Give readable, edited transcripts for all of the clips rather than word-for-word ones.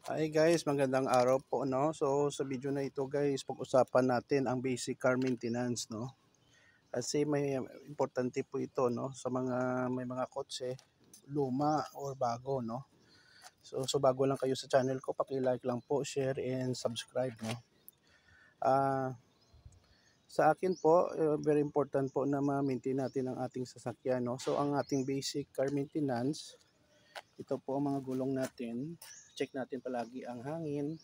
Hi guys, magandang araw po, no. So sa video na ito guys, pag-usapan natin ang basic car maintenance, no. Kasi may importante po ito, no, sa mga may mga kotse luma or bago, no. So bago lang kayo sa channel ko, paki-like lang po, share and subscribe, no. Ah, sa akin po, very important po na ma-maintain natin ang ating sasakyan, no. So ang ating basic car maintenance, ito po ang mga gulong natin. Check natin palagi ang hangin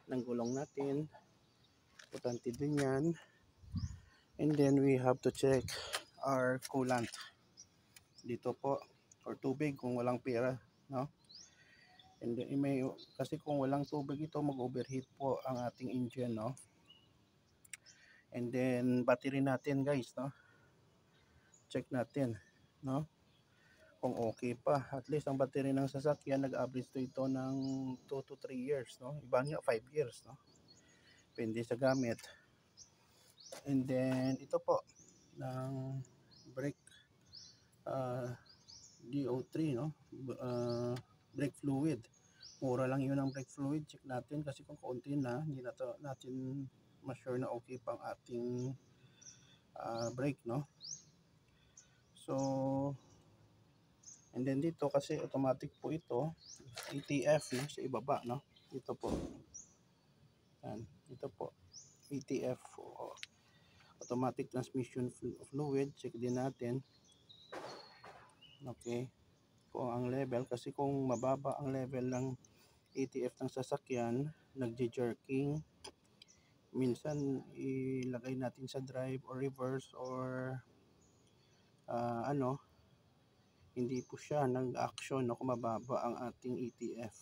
ng gulong natin. Importante din yan. And then we have to check our coolant. Dito po, or tubig kung walang pera, no? And then kasi kung walang tubig ito, mag-overheat po ang ating engine, no? And then battery natin guys, no? Check natin, no? Kung okay pa. At least ang battery ng sasakyan, nag-average to ito ng 2 to 3 years, no? Iba nga 5 years, no? Depende sa gamit. And then ito po ng brake DO3, no, brake fluid. Mura lang yun ang brake fluid. Check natin kasi kung konti na, hindi na to, natin ma-sure na okay pang ating brake, no. So and then dito kasi automatic po ito, ATF, no, sa ibaba, no. Ito po, yan, ito po ATF, automatic transmission fluid. Check din natin, okay, kung ang level, kasi kung mababa ang level ng ATF ng sasakyan, nagje-jerking, minsan ilagay natin sa drive or reverse or hindi po siya nag-action, no, kung mababa ang ating ATF.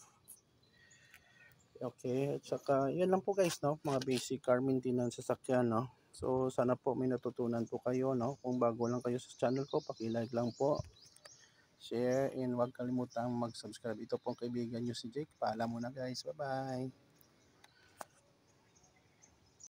Okay, at saka yan lang po guys, no, mga basic car maintenance sa sasakyan, no. So sana po may natutunan po kayo, no. Kung bago lang kayo sa channel ko, paki-like lang po, share, and huwag kalimutang mag-subscribe. Ito pong kaibigan nyo si Jake. Paalam muna guys. Bye-bye.